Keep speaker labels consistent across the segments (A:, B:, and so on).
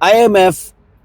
A: IMF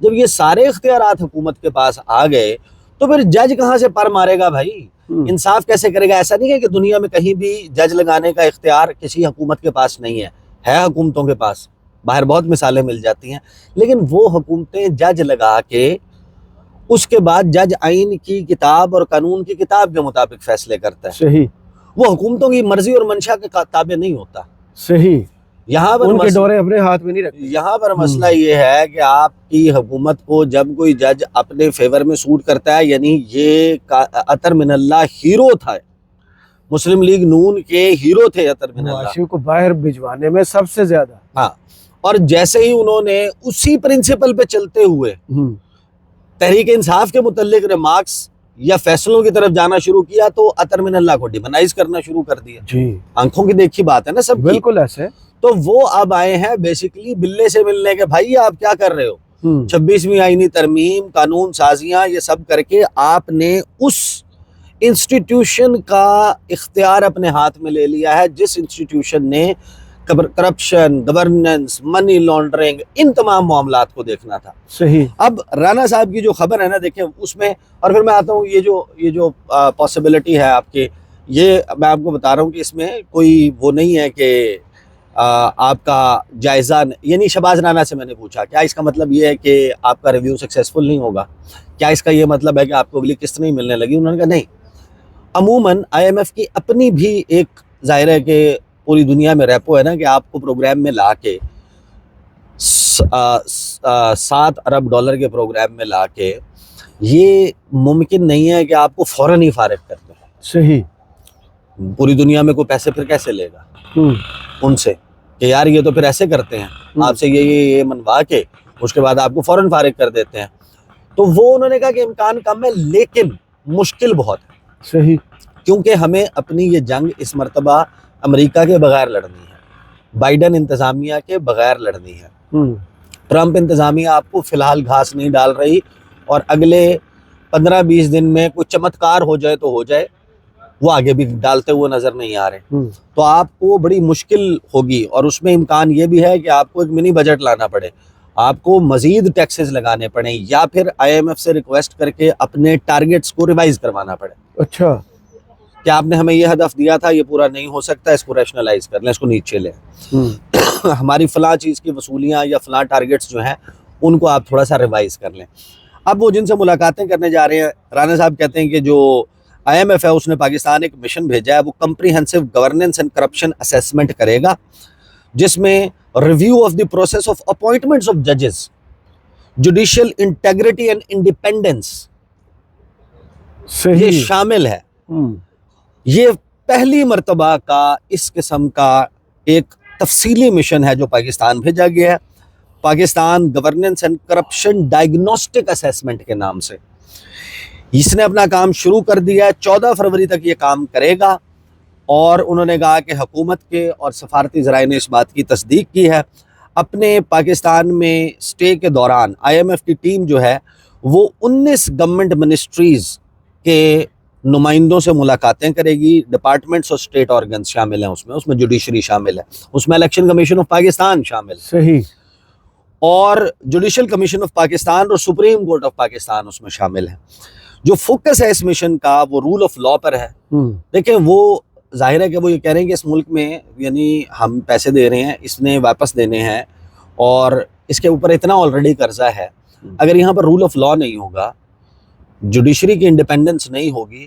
A: جب یہ سارے اختیارات حکومت کے پاس آ گئے تو پھر جج کہاں سے پر مارے گا بھائی؟ انصاف کیسے کرے گا؟ ایسا نہیں ہے کہ دنیا میں کہیں بھی جج لگانے کا اختیار کسی حکومت کے پاس نہیں ہے حکومتوں کے پاس، باہر بہت مثالیں مل جاتی ہیں، لیکن وہ حکومتیں جج لگا کے اس کے بعد جج آئین کی کتاب اور قانون کی کتاب کے مطابق فیصلے کرتا ہے،
B: صحیح،
A: وہ حکومتوں کی مرضی اور منشا کے تابع نہیں ہوتا۔
B: صحیح،
A: یہاں پر
B: ان کے ڈورے اپنے ہاتھ میں نہیں رکھتے۔
A: یہاں پر مسئلہ یہ ہے کہ آپ کی حکومت کو جب کوئی جج اپنے فیور میں سوٹ کرتا ہے، یعنی یہ عطر من اللہ ہیرو تھا، مسلم لیگ نون کے ہیرو تھے عطر من اللہ،
B: معاشی کو باہر بھجوانے میں سب سے زیادہ،
A: ہاں، اور جیسے ہی انہوں نے اسی پرنسپل پہ چلتے ہوئے تحریک انصاف کے متعلق ریمارکس یا فیصلوں کی طرف جانا شروع کیا تو عطر من اللہ کو ڈیمونائز کرنا شروع کر دیا۔
B: جی
A: آنکھوں کی دیکھی بات ہے نا سب کی۔
B: بالکل ایسے۔
A: تو وہ اب آئے ہیں بیسیکلی بلے سے ملنے کے، بھائی آپ کیا کر رہے ہو؟ 26ویں آئینی ترمیم، قانون سازیاں، یہ سب کر کے آپ نے اس انسٹیٹیوشن کا اختیار اپنے ہاتھ میں لے لیا ہے جس انسٹیٹیوشن نے کرپشن، گورننس، منی لانڈرنگ، ان تمام معاملات کو دیکھنا تھا۔
B: صحیح۔
A: اب رانا صاحب کی جو خبر ہے نا، دیکھیں اس میں، اور پھر میں آتا ہوں یہ جو پاسبلٹی ہے آپ کے، یہ میں آپ کو بتا رہا ہوں کہ اس میں کوئی وہ نہیں ہے کہ آپ کا جائزہ، یعنی شہباز رانا سے میں نے پوچھا کیا اس کا مطلب یہ ہے کہ آپ کا ریویو سکسیسفل نہیں ہوگا، کیا اس کا یہ مطلب ہے کہ آپ کو اگلی قسط نہیں ملنے لگی؟ انہوں نے کہا نہیں، عموماً آئی ایم ایف کی اپنی بھی ایک ظاہر ہے کہ پوری دنیا میں ریپو ہے نا، کہ آپ کو پروگرام میں لا کے 7 ارب ڈالر کے پروگرام میں لا کے یہ ممکن نہیں ہے کہ آپ کو فوراً ہی فارغ کر دیں۔
B: صحیح۔
A: پوری دنیا میں کوئی پیسے پھر کیسے لے گا ان سے کہ یار یہ تو پھر ایسے کرتے ہیں، آپ سے یہ منوا کے اس کے بعد آپ کو فوراً فارغ کر دیتے ہیں۔ تو وہ انہوں نے کہا کہ امکان کم ہے لیکن مشکل بہت ہے،
B: صحیح،
A: کیونکہ ہمیں اپنی یہ جنگ اس مرتبہ امریکہ کے بغیر لڑنی ہے، بائیڈن انتظامیہ کے بغیر لڑنی ہے۔ ٹرمپ انتظامیہ آپ کو فی الحال گھاس نہیں ڈال رہی، اور اگلے 15-20 دن میں کوئی چمتکار ہو جائے تو ہو جائے، وہ آگے بھی ڈالتے ہوئے نظر نہیں آ رہے، تو آپ کو بڑی مشکل ہوگی۔ اور اس میں امکان یہ بھی ہے کہ آپ کو ایک منی بجٹ لانا پڑے، آپ کو مزید ٹیکسز لگانے پڑیں، یا پھر آئی ایم ایف سے ریکویسٹ کر کے اپنے ٹارگیٹس کو ریوائز کروانا پڑے۔
B: اچھا،
A: کہ آپ نے ہمیں یہ ہدف دیا تھا، یہ پورا نہیں ہو سکتا، اس کو ریشنلائز کر لیں، اس کو نیچے لیں، ہماری فلاں چیز کی وصولیاں یا فلاں ٹارگیٹس جو ہیں ان کو آپ تھوڑا سا ریوائز کر لیں۔ اب وہ جن سے ملاقاتیں کرنے جا رہے ہیں، رانا صاحب کہتے ہیں کہ جو آئی ایم ایف ہے اس نے پاکستان ایک مشن بھیجا ہے، وہ comprehensive governance and corruption assessment کرے گا، جس میں review of the process of appointments of ججز، جوڈیشل انٹیگریٹی اینڈ انڈیپینڈنس، یہ شامل ہے۔ یہ پہلی مرتبہ کا اس قسم کا ایک تفصیلی مشن ہے جو پاکستان بھیجا گیا ہے، Pakistan governance and corruption diagnostic assessment کے نام سے۔ اس نے اپنا کام شروع کر دیا ہے، 14 فروری تک یہ کام کرے گا، اور انہوں نے کہا کہ حکومت کے اور سفارتی ذرائع نے اس بات کی تصدیق کی ہے۔ اپنے پاکستان میں سٹے کے دوران آئی ایم ایف کی ٹیم جو ہے وہ 19 گورنمنٹ منسٹریز کے نمائندوں سے ملاقاتیں کرے گی، ڈپارٹمنٹس اور اسٹیٹ آرگنز شامل ہیں، اس میں جوڈیشری شامل ہے، اس میں الیکشن کمیشن آف پاکستان شامل ہے،
B: صحیح،
A: اور جوڈیشل کمیشن آف پاکستان اور سپریم کورٹ آف پاکستان اس میں شامل ہے۔ جو فوکس ہے اس مشن کا وہ رول آف لا پر ہے۔ دیکھیں وہ ظاہر ہے کہ وہ یہ کہہ رہے ہیں کہ اس ملک میں یعنی ہم پیسے دے رہے ہیں، اس نے واپس دینے ہیں، اور اس کے اوپر اتنا آلریڈی قرضہ ہے، اگر یہاں پر رول آف لا نہیں ہوگا، جوڈیشری کی انڈیپینڈنس نہیں ہوگی،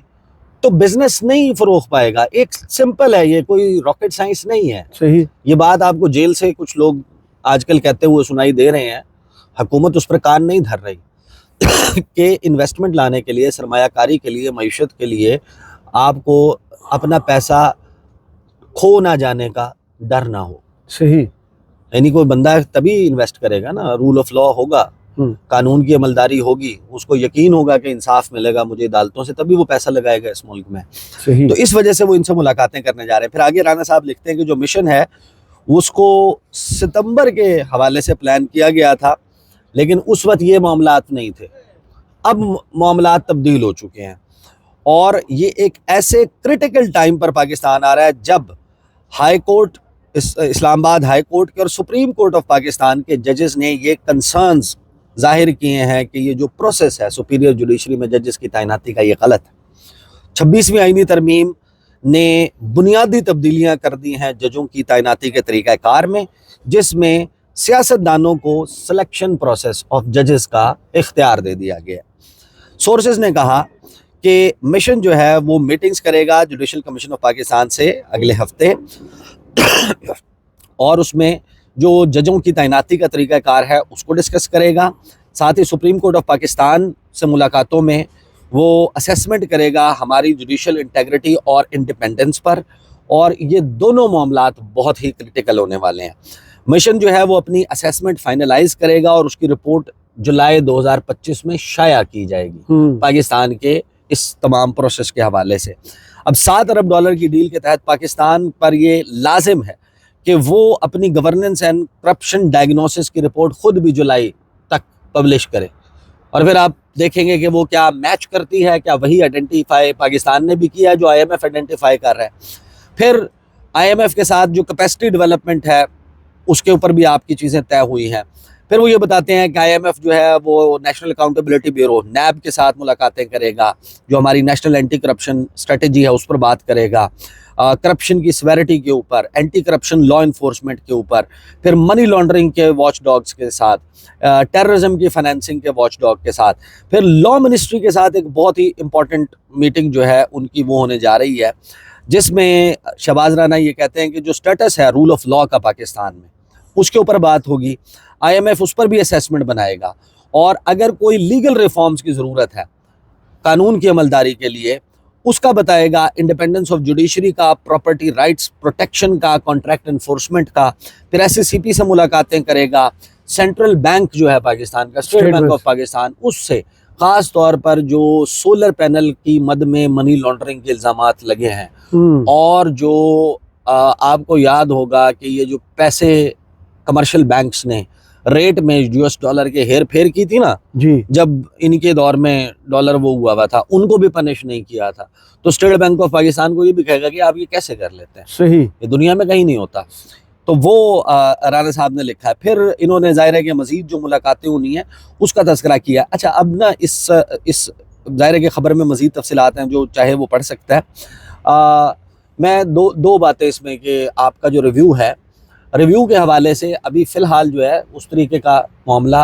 A: تو بزنس نہیں فروغ پائے گا۔ ایک سمپل ہے، یہ کوئی راکٹ سائنس نہیں ہے۔
B: صحیح،
A: یہ بات آپ کو جیل سے کچھ لوگ آج کل کہتے ہوئے سنائی دے رہے ہیں، حکومت اس پر کان نہیں دھر رہی کہ انویسٹمنٹ لانے کے لیے، سرمایہ کاری کے لیے، معیشت کے لیے آپ کو اپنا پیسہ کھو نہ جانے کا ڈر نہ ہو۔
B: صحیح،
A: یعنی کوئی بندہ تبھی انویسٹ کرے گا نا، رول آف لا ہوگا، قانون کی عملداری ہوگی، اس کو یقین ہوگا کہ انصاف ملے گا مجھے عدالتوں سے، تبھی وہ پیسہ لگائے گا اس ملک میں۔
B: صحیح،
A: تو اس وجہ سے وہ ان سے ملاقاتیں کرنے جا رہے ہیں۔ پھر آگے رانا صاحب لکھتے ہیں کہ جو مشن ہے اس کو ستمبر کے حوالے سے پلان کیا گیا تھا، لیکن اس وقت یہ معاملات نہیں تھے، اب معاملات تبدیل ہو چکے ہیں، اور یہ ایک ایسے کرٹیکل ٹائم پر پاکستان آ رہا ہے جب ہائی کورٹ، اسلام آباد ہائی کورٹ کے اور سپریم کورٹ آف پاکستان کے ججز نے یہ کنسرنز ظاہر کیے ہیں کہ یہ جو پروسیس ہے سپیریئر جوڈیشری میں ججز کی تعیناتی کا، یہ غلط ہے۔ 26ویں آئینی ترمیم نے بنیادی تبدیلیاں کر دی ہیں ججوں کی تعیناتی کے طریقہ کار میں، جس میں سیاست دانوں کو سلیکشن پروسیس آف ججز کا اختیار دے دیا گیا۔ سورسز نے کہا کہ مشن جو ہے وہ میٹنگز کرے گا جوڈیشل کمیشن آف پاکستان سے اگلے ہفتے، اور اس میں جو ججوں کی تعیناتی کا طریقہ کار ہے اس کو ڈسکس کرے گا۔ ساتھ ہی سپریم کورٹ آف پاکستان سے ملاقاتوں میں وہ اسیسمنٹ کرے گا ہماری جوڈیشل انٹیگریٹی اور انڈیپینڈنس پر، اور یہ دونوں معاملات بہت ہی کرٹیکل ہونے والے ہیں۔ مشن جو ہے وہ اپنی اسیسمنٹ فائنلائز کرے گا اور اس کی رپورٹ جولائی 2025 میں شائع کی جائے گی پاکستان کے اس تمام پروسیس کے حوالے سے۔ اب $7 ارب کی ڈیل کے تحت پاکستان پر یہ لازم ہے کہ وہ اپنی گورننس اینڈ کرپشن ڈائگنوسس کی رپورٹ خود بھی جولائی تک پبلش کرے، اور پھر آپ دیکھیں گے کہ وہ کیا میچ کرتی ہے، کیا وہی آئیڈینٹیفائی پاکستان نے بھی کیا ہے جو IMF آئیڈینٹیفائی کر رہا ہے۔ پھر IMF کے ساتھ جو کیپیسٹی ڈیولپمنٹ ہے اس کے اوپر بھی آپ کی چیزیں طے ہوئی ہیں۔ پھر وہ یہ بتاتے ہیں کہ IMF جو ہے وہ نیشنل اکاؤنٹیبلٹی بیورو نیب کے ساتھ ملاقاتیں کرے گا، جو ہماری نیشنل اینٹی کرپشن اسٹریٹجی ہے اس پر بات کرے گا، کرپشن کی سیویرٹی کے اوپر، اینٹی کرپشن لا انفورسمنٹ کے اوپر، پھر منی لانڈرنگ کے واچ ڈاگز کے ساتھ، ٹیررزم کی فائنینسنگ کے واچ ڈاگ کے ساتھ، پھر لا منسٹری کے ساتھ ایک بہت ہی امپورٹنٹ میٹنگ جو ہے ان کی وہ ہونے جا رہی ہے، جس میں شہباز رانا یہ کہتے ہیں کہ جو سٹیٹس ہے رول آف لا کا پاکستان میں اس کے اوپر بات ہوگی۔ IMF اس پر بھی اسیسمنٹ بنائے گا، اور اگر کوئی لیگل ریفارمز کی ضرورت ہے قانون کی عملداری کے لیے اس کا بتائے گا، انڈیپینڈنس آف جوڈیشری کا، پراپرٹی رائٹس پروٹیکشن کا، کانٹریکٹ انفورسمنٹ کا، پھر SCCP سے ملاقاتیں کرے گا، سینٹرل بینک جو ہے پاکستان کا، اسٹیٹ بینک آف پاکستان، اس سے خاص طور پر جو سولر پینل کی مد میں منی لانڈرنگ کے الزامات لگے ہیں، اور جو آپ کو یاد ہوگا کہ یہ جو پیسے کمرشل بینکس نے ریٹ میں $US کے ہیر پھیر کی تھی نا،
B: جی،
A: جب ان کے دور میں ڈالر وہ ہوا تھا، ان کو بھی پنش نہیں کیا تھا، تو اسٹیٹ بینک آف پاکستان کو یہ بھی کہے گا کہ آپ یہ کیسے کر لیتے ہیں،
B: صحیح،
A: یہ دنیا میں کہیں نہیں ہوتا۔ تو وہ رانا صاحب نے لکھا ہے۔ پھر انہوں نے ظاہر ہے کہ مزید جو ملاقاتیں ہونی ہیں اس کا تذکرہ کیا۔ اچھا، اب نا اس ظاہر ہے کہ خبر میں مزید تفصیلات ہیں، جو چاہے وہ پڑھ سکتا ہے۔ میں دو باتیں اس میں کہ آپ کا جو ریویو ہے، ریویو کے حوالے سے ابھی فی الحال جو ہے اس طریقے کا معاملہ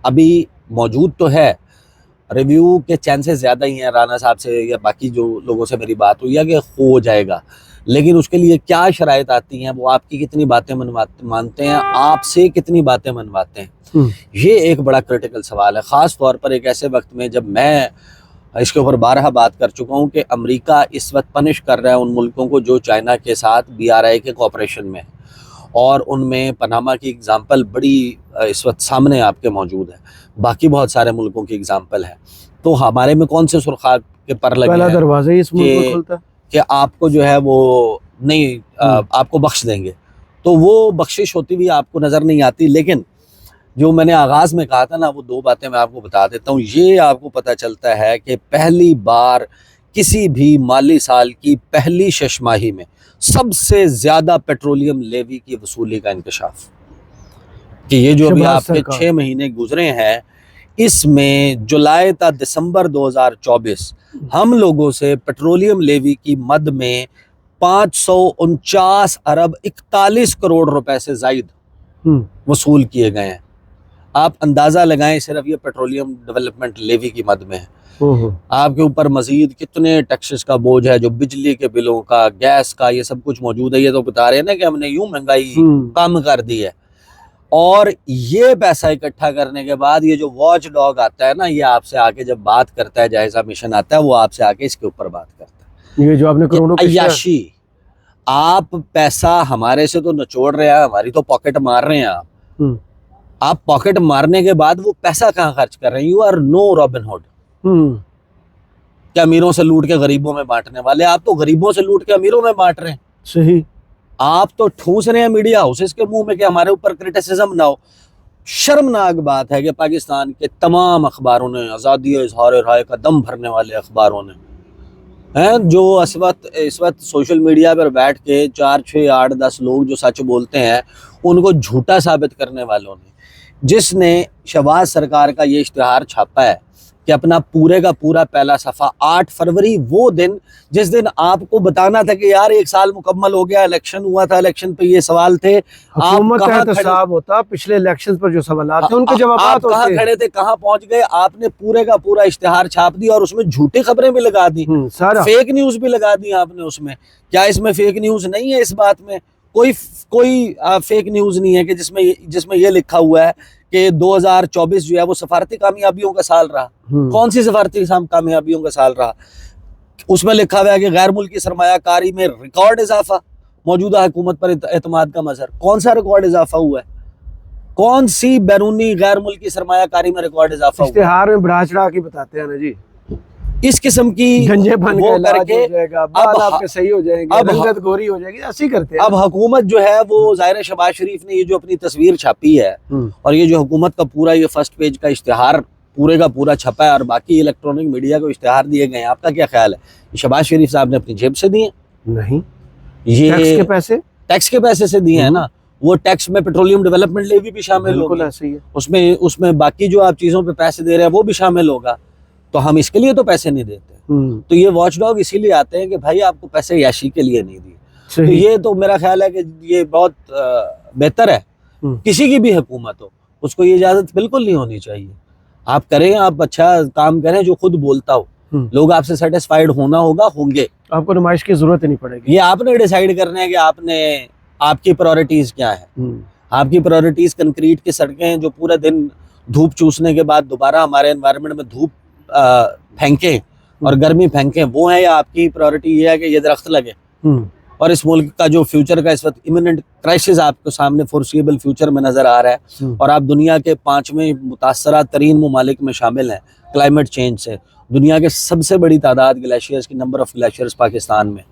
A: ابھی موجود تو ہے، ریویو کے چانسز زیادہ ہی ہیں، رانا صاحب سے یا باقی جو لوگوں سے میری بات ہوئی ہے کہ ہو جائے گا، لیکن اس کے لیے کیا شرائط آتی ہیں، وہ آپ کی کتنی باتیں مانتے ہیں، آپ سے کتنی باتیں منواتے ہیں، یہ ایک بڑا کریٹیکل سوال ہے، خاص طور پر ایک ایسے وقت میں جب میں اس کے اوپر بارہا بات کر چکا ہوں کہ امریکہ اس وقت پنش کر رہا ہے ان ملکوں کو جو چائنا کے ساتھ BRI کے کوآپریشن میں ہے، اور ان میں پاناما کی اگزامپل بڑی اس وقت سامنے آپ کے موجود ہے، باقی بہت سارے ملکوں کی اگزامپل ہے، تو ہمارے میں کون سے سرخاب کے پر لگے
B: پہلا
A: ہیں
B: دروازہ ہی اس ملک میں کھلتا ہے
A: کہ آپ کو جو ہے وہ نہیں آپ کو بخش دیں گے، تو وہ بخشش ہوتی ہوئی آپ کو نظر نہیں آتی۔ لیکن جو میں نے آغاز میں کہا تھا نا، وہ دو باتیں میں آپ کو بتا دیتا ہوں۔ یہ آپ کو پتہ چلتا ہے کہ پہلی بار کسی بھی مالی سال کی پہلی شش ماہی میں سب سے زیادہ پیٹرولیم لیوی کی وصولی کا انکشاف، کہ یہ جو ابھی آپ کے 6 مہینے گزرے ہیں، اس میں جولائی تا دسمبر 2024 ہم لوگوں سے پیٹرولیم لیوی کی مد میں 549 ارب 41 کروڑ روپے سے زائد وصول کیے گئے ہیں۔ آپ اندازہ لگائیں، صرف یہ پیٹرولیم ڈیولپمنٹ لیوی کی مد میں ہے، آپ کے اوپر مزید کتنے ٹیکسز کا بوجھ ہے، جو بجلی کے بلوں کا، گیس کا، یہ سب کچھ موجود ہے۔ یہ تو بتا رہے ہیں نا کہ ہم نے یوں مہنگائی کم کر دی ہے، اور یہ پیسہ اکٹھا کرنے کے بعد یہ جو واچ ڈاگ آتا ہے نا، یہ آپ سے آ کے جب بات کرتا ہے، جائزہ مشن آتا ہے، وہ آپ سے آ کے اس کے اوپر بات کرتا ہے۔
B: یہ جو آپ نے کروڑوں
A: عیاشی، آپ پیسہ ہمارے سے تو نچوڑ رہے ہیں، ہماری تو پاکٹ مار رہے ہیں، آپ پاکٹ مارنے کے بعد وہ پیسہ کہاں خرچ کر رہے ہیں؟ You are no Robin Hood, کہ امیروں سے لوٹ کے غریبوں میں بانٹنے والے، آپ تو غریبوں سے لوٹ کے امیروں میں بانٹ رہے ہیں۔
B: صحیح،
A: آپ تو ٹھوس رہے ہیں میڈیا ہاؤسز کے منہ میں کہ ہمارے اوپر کرٹیسزم نہ ہو۔ شرمناک بات ہے کہ پاکستان کے تمام اخباروں نے، آزادی اظہار رائے کا دم بھرنے والے اخباروں نے ہیں، جو اس وقت سوشل میڈیا پر بیٹھ کے 4 6 8 10 لوگ جو سچ بولتے ہیں ان کو جھوٹا ثابت کرنے والوں نے جس نے شہباز سرکار کا یہ اشتہار چھاپا ہے کہ اپنا پورے کا پورا پہلا صفحہ 8 فروری وہ دن جس دن آپ کو بتانا تھا کہ یار 1 سال مکمل ہو گیا، الیکشن ہوا تھا، الیکشن پہ یہ سوال تھے،
B: حکومت کا احتساب ہوتا، پچھلے الیکشن پر جو سوالات تھے ان کے جوابات ہوتے،
A: کہاں کھڑے تھے، کہاں پہنچ گئے، آپ نے پورے کا پورا اشتہار چھاپ دیا اور اس میں جھوٹی خبریں بھی لگا دی، فیک نیوز بھی لگا دی آپ نے اس میں۔ کیا اس میں فیک نیوز نہیں ہے؟ اس بات میں کوئی فیک نیوز نہیں ہے کہ جس میں یہ لکھا ہوا ہے کہ 2024 جو ہے وہ سفارتی کامیابیوں کا سال رہا۔ کون سی سفارتی کامیابیوں کا سال رہا؟ اس میں لکھا ہوا ہے کہ غیر ملکی سرمایہ کاری میں ریکارڈ اضافہ، موجودہ حکومت پر اعتماد کا مظہر۔ کون سا ریکارڈ اضافہ ہوا ہے؟ کون سی بیرونی غیر ملکی سرمایہ کاری میں ریکارڈ اضافہ ہوا؟
B: اشتہار میں بڑھا چڑھا کے بتاتے ہیں نا جی،
A: اس قسم کی
B: گنجے بن
A: وہ
B: کر
A: کر کے
B: کے بال آپ کے صحیح ہو جائیں گے، رنگت گوری ہو جائے گی، ایسے ہی کرتے ہیں۔
A: اب حکومت جو ہے وہ ظاہر شہباز شریف نے یہ جو اپنی تصویر چھاپی ہے اور یہ جو حکومت کا پورا یہ فرسٹ پیج کا اشتہار پورے کا پورا چھپا ہے اور باقی الیکٹرانک میڈیا کو اشتہار دیے گئے ہیں، آپ کا کیا خیال ہے؟ شہباز شریف صاحب نے اپنی جیب سے دیے؟
B: نہیں،
A: یہ
B: ٹیکس کے پیسے
A: سے دیے ہیں نا۔ وہ ٹیکس میں پیٹرولیم ڈیولپمنٹ لیوی بھی شامل ہوگی،
B: ایسے ہی ہے۔
A: اس میں باقی جو آپ چیزوں پہ پیسے دے رہے ہیں وہ بھی شامل ہوگا، تو ہم اس کے لیے تو پیسے نہیں دیتے۔ تو یہ واچ ڈاگ اسی لیے آتے ہیں کہ بھائی آپ کو پیسے یاشی کے لیے نہیں دیے۔ تو یہ تو میرا خیال ہے کہ یہ بہت بہتر ہے، کسی کی بھی حکومت ہو اس کو یہ اجازت بالکل نہیں ہونی چاہیے۔ آپ کریں، آپ اچھا کام کریں جو خود بولتا ہو، لوگ آپ سے سیٹسفائیڈ ہونا ہوگا، ہوں گے،
B: آپ کو نمائش کی ضرورت نہیں پڑے گی۔
A: یہ آپ نے ڈیسائیڈ کرنا ہے کہ آپ کی پرائورٹیز کیا ہیں۔ آپ کی پرائورٹیز کنکریٹ کی سڑکیں جو پورے دن دھوپ چوسنے کے بعد دوبارہ ہمارے انوائرمنٹ میں دھوپ پھینکیں اور گرمی پھینکیں، وہ ہے، یا آپ کی پرائورٹی یہ ہے کہ یہ درخت لگے؟ اور اس ملک کا جو فیوچر کا اس وقت ایمیننٹ کرائسس آپ کو سامنے فورسیبل فیوچر میں نظر آ رہا ہے، اور آپ دنیا کے 5ویں متاثرہ ترین ممالک میں شامل ہیں کلائمیٹ چینج سے۔ دنیا کے سب سے بڑی تعداد گلیشیئرز کی نمبر آف گلیشیئرز پاکستان میں،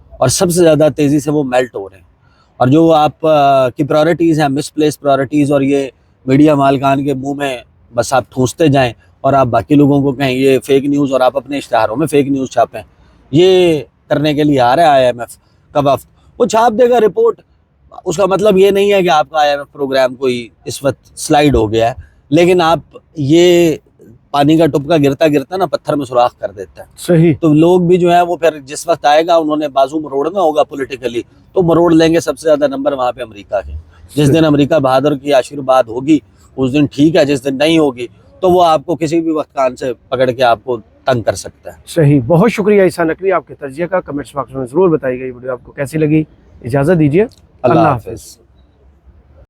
A: اور سب سے زیادہ تیزی سے وہ میلٹ ہو رہے ہیں۔ اور جو آپ کی پرائورٹیز ہیں، مس پلیس پرائورٹیز، اور یہ میڈیا مالکان کے منہ میں بس آپ ٹھونستے جائیں اور آپ باقی لوگوں کو کہیں یہ فیک نیوز، اور آپ اپنے اشتہاروں میں فیک نیوز چھاپیں، یہ کرنے کے لیے آ رہا ہے IMF کا وفد، وہ چھاپ دے گا رپورٹ۔ اس کا مطلب یہ نہیں ہے کہ آپ کا IMF پروگرام کوئی اس وقت سلائیڈ ہو گیا ہے، لیکن آپ یہ پانی کا ٹپکا گرتا گرتا نا پتھر میں سوراخ کر دیتا ہے۔
B: صحیح۔
A: تو لوگ بھی جو ہے وہ پھر جس وقت آئے گا انہوں نے بازو مروڑنا ہوگا پولیٹیکلی، تو مروڑ لیں گے۔ سب سے زیادہ نمبر وہاں پہ امریکہ کے۔ جس دن امریکہ بہادر کی آشیرواد ہوگی اس دن ٹھیک ہے، جس دن نہیں ہوگی تو وہ آپ کو کسی بھی وقت کان سے پکڑ کے آپ کو تنگ کر سکتا ہے۔
B: صحیح، بہت شکریہ عیسیٰ نقوی، آپ کے تجزیہ کا۔ کمنٹس باکس میں ضرور بتائیے گا یہ ویڈیو آپ کو کیسی لگی۔ اجازت دیجیے، اللہ حافظ۔